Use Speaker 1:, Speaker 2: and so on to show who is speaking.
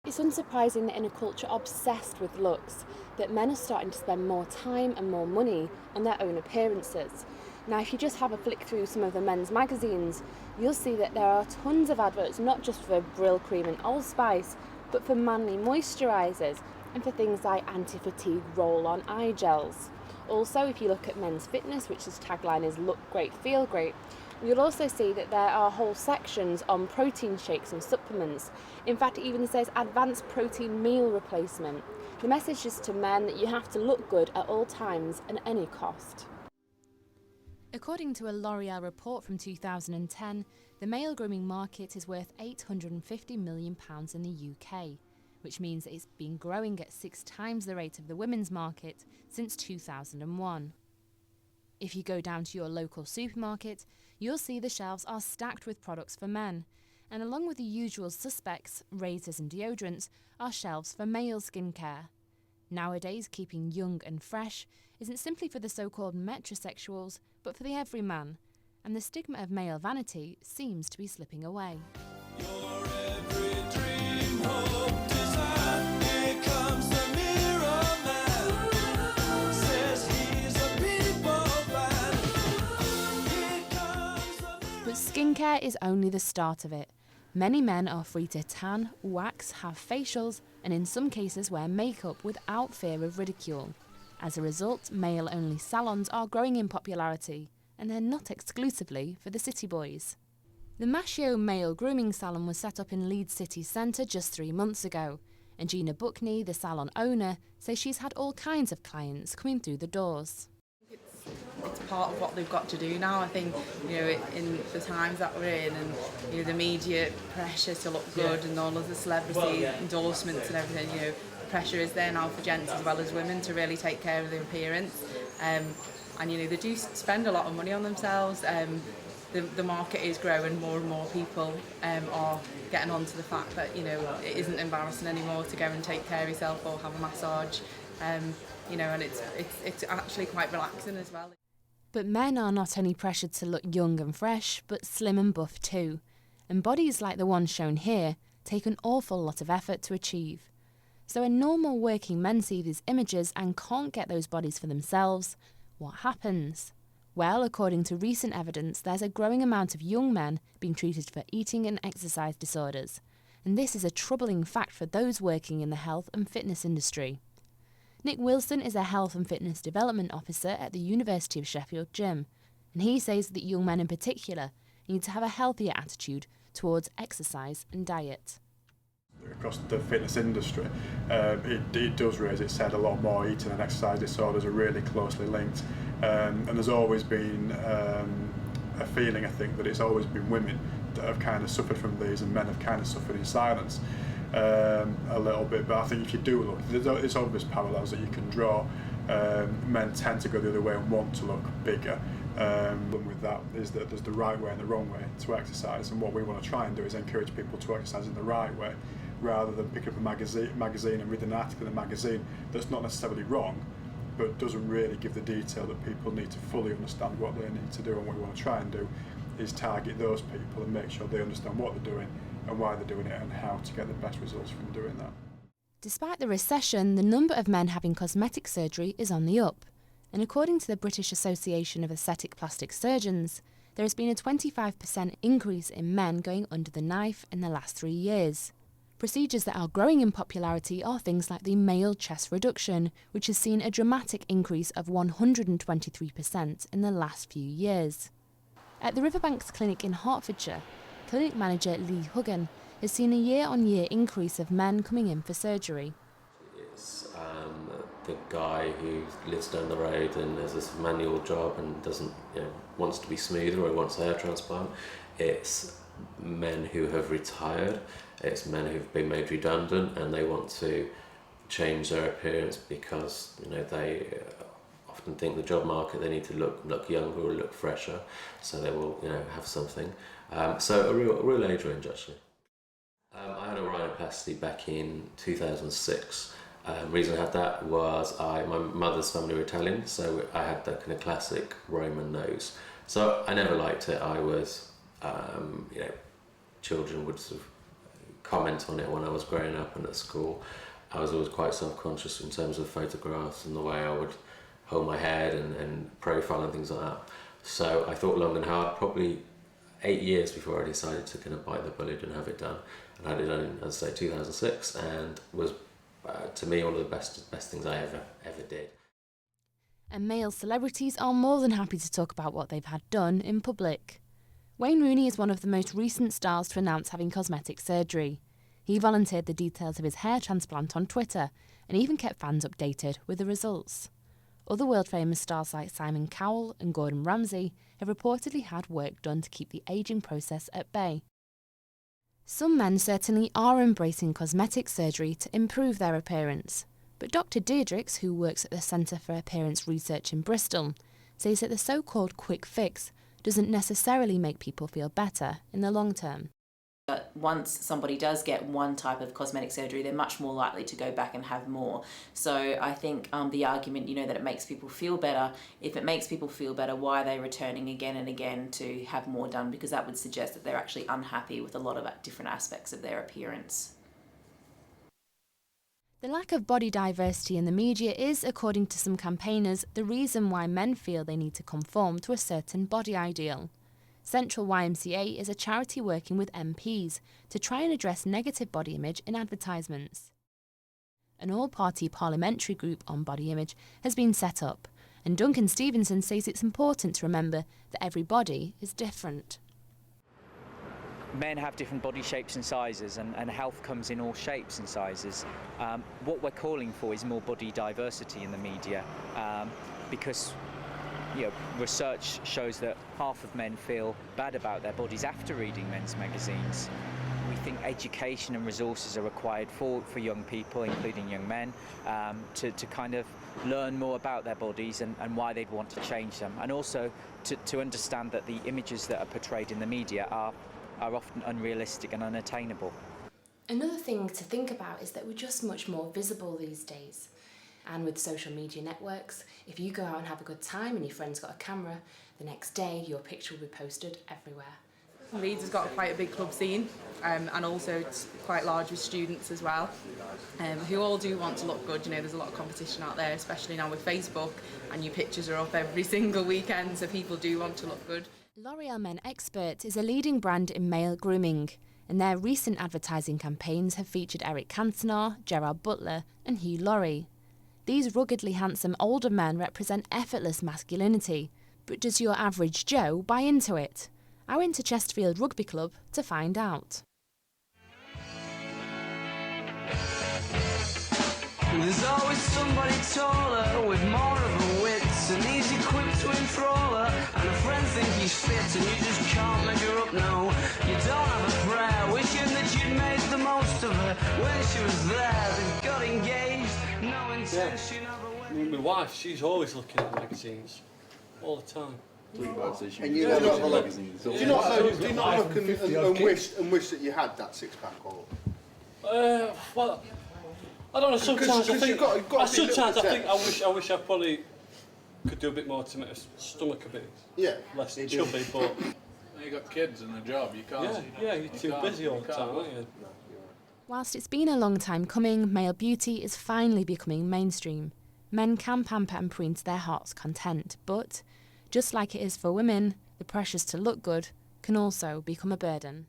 Speaker 1: It's unsurprising that in a culture obsessed with looks, that men are starting to spend more time and more money on their own appearances. Now, if you just have a flick through some of the men's magazines, you'll see that there are tons of adverts, not just for Brill Cream and Allspice, but for manly moisturisers and for things like anti-fatigue roll-on eye gels. Also, if you look at Men's Fitness, which its tagline is "Look Great, Feel Great," you'll also see that there are whole sections on protein shakes and supplements. In fact, it even says advanced protein meal replacement. The message is to men that you have to look good at all times and at any cost. According to a L'Oreal report from 2010, the male grooming market is worth £850 million in the UK, which means that it's been growing at 6 times the rate of the women's market since 2001. If you go down to your local supermarket, you'll see the shelves are stacked with products for men, and along with the usual suspects, razors and deodorants, are shelves for male skincare. Nowadays, keeping young and fresh isn't simply for the so-called metrosexuals, but for the everyman, and the stigma of male vanity seems to be slipping away.
Speaker 2: Your every dream, hope, desire, here comes the mirror man. Says he's a people fan. Here comes the mirror.
Speaker 1: But skincare is only the start of it. Many men are free to tan, wax, have facials, and in some cases wear makeup without fear of ridicule. As a result, male-only salons are growing in popularity, and they're not exclusively for the city boys. The Mashio Male Grooming Salon was set up in Leeds city centre just 3 months ago, and Gina Buckney, the salon owner, says she's had all kinds of clients coming through the doors.
Speaker 3: It's part of what they've got to do now. I think, in the times that we're in, and the media pressure to look good, and all of the celebrity endorsements and everything, the pressure is there now for gents as well as women to really take care of their appearance. And they do spend a lot of money on themselves. The market is growing. More and more people are getting onto the fact that it isn't embarrassing anymore to go and take care of yourself or have a massage. And it's actually quite relaxing as well.
Speaker 1: But men are not only pressured to look young and fresh, but slim and buff too. And bodies like the one shown here take an awful lot of effort to achieve. So when normal working men see these images and can't get those bodies for themselves, what happens? Well, according to recent evidence, there's a growing amount of young men being treated for eating and exercise disorders. And this is a troubling fact for those working in the health and fitness industry. Nick Wilson is a Health and Fitness Development Officer at the University of Sheffield Gym, and he says that young men in particular need to have a healthier attitude towards exercise and diet.
Speaker 4: Across the fitness industry, it does raise its head a lot more. Eating and exercise disorders are really closely linked, and there's always been a feeling, I think, that it's always been women that have kind of suffered from these, and men have kind of suffered in silence. A little bit, but I think if you do look, there's obvious parallels that you can draw. Men tend to go the other way and want to look bigger. But with that is that there's the right way and the wrong way to exercise, and what we want to try and do is encourage people to exercise in the right way, rather than pick up a magazine and read an article in a magazine that's not necessarily wrong, but doesn't really give the detail that people need to fully understand what they need to do. And what we want to try and do is target those people and make sure they understand what they're doing and why they're doing it and how to get the best results from doing that.
Speaker 1: Despite the recession, the number of men having cosmetic surgery is on the up. And according to the British Association of Aesthetic Plastic Surgeons, there has been a 25% increase in men going under the knife in the last 3 years. Procedures that are growing in popularity are things like the male chest reduction, which has seen a dramatic increase of 123% in the last few years. At the Riverbanks Clinic in Hertfordshire, clinic manager Lee Huggan has seen a year-on-year increase of men coming in for surgery.
Speaker 5: It's the guy who lives down the road and has this manual job and doesn't, wants to be smoother or wants a hair transplant. It's men who have retired. It's men who've been made redundant and they want to change their appearance because they often think the job market they need to look younger or look fresher, so they will have something. So a real age range actually. I had a rhinoplasty back in 2006. The reason I had that was my mother's family were Italian, so I had that kind of classic Roman nose. So I never liked it. I was, children would sort of comment on it when I was growing up and at school. I was always quite self-conscious in terms of photographs and the way I would hold my head and profile and things like that. So I thought long and hard, probably 8 years before I decided to kind of bite the bullet and have it done. And I had it done in, as I say, 2006, and was to me one of the best things I ever did.
Speaker 1: And male celebrities are more than happy to talk about what they've had done in public. Wayne Rooney is one of the most recent stars to announce having cosmetic surgery. He volunteered the details of his hair transplant on Twitter and even kept fans updated with the results. Other world-famous stars like Simon Cowell and Gordon Ramsay have reportedly had work done to keep the ageing process at bay. Some men certainly are embracing cosmetic surgery to improve their appearance, but Dr. Deirdrix, who works at the Centre for Appearance Research in Bristol, says that the so-called quick fix doesn't necessarily make people feel better in the long term.
Speaker 6: But once somebody does get one type of cosmetic surgery, they're much more likely to go back and have more. So I think the argument, that it makes people feel better, if it makes people feel better, why are they returning again and again to have more done? Because that would suggest that they're actually unhappy with a lot of different aspects of their appearance.
Speaker 1: The lack of body diversity in the media is, according to some campaigners, the reason why men feel they need to conform to a certain body ideal. Central YMCA is a charity working with MPs to try and address negative body image in advertisements. An all-party parliamentary group on body image has been set up, and Duncan Stevenson says it's important to remember that every body is different.
Speaker 7: Men have different body shapes and sizes, and health comes in all shapes and sizes. What we're calling for is more body diversity in the media, because research shows that half of men feel bad about their bodies after reading men's magazines. We think education and resources are required for young people, including young men, to kind of learn more about their bodies and why they'd want to change them, and also to understand that the images that are portrayed in the media are often unrealistic and unattainable.
Speaker 1: Another thing to think about is that we're just much more visible these days. And with social media networks, if you go out and have a good time and your friend's got a camera, the next day your picture will be posted everywhere.
Speaker 3: Leeds has got quite a big club scene, and also it's quite large with students as well, who all do want to look good. There's a lot of competition out there, especially now with Facebook, and your pictures are up every single weekend, so people do want to look good.
Speaker 1: L'Oreal Men Expert is a leading brand in male grooming, and their recent advertising campaigns have featured Eric Cantona, Gerard Butler and Hugh Laurie. These ruggedly handsome older men represent effortless masculinity, but does your average Joe buy into it? I went to Chesterfield Rugby Club to find out.
Speaker 2: There's always somebody taller with more of a wit, and he's equipped to enthrall her, and her friends think he's fit, and you just can't measure up, no. You don't have a prayer, wishing that you'd made the most of her when she was there. They got engaged, no intention of a wedding.
Speaker 8: My wife, she's always looking at magazines, all the time.
Speaker 9: And you do not look and wish that you had that six-pack or?
Speaker 8: Well, I don't know. Sometimes I think. I wish I probably could do a bit more to make my stomach a bit less chubby. But
Speaker 9: you got kids and a job. You can't.
Speaker 8: Yeah, you're too busy all the time, aren't you?
Speaker 1: Whilst it's been a long time coming, male beauty is finally becoming mainstream. Men can pamper and preen to their heart's content, but just like it is for women, the pressures to look good can also become a burden.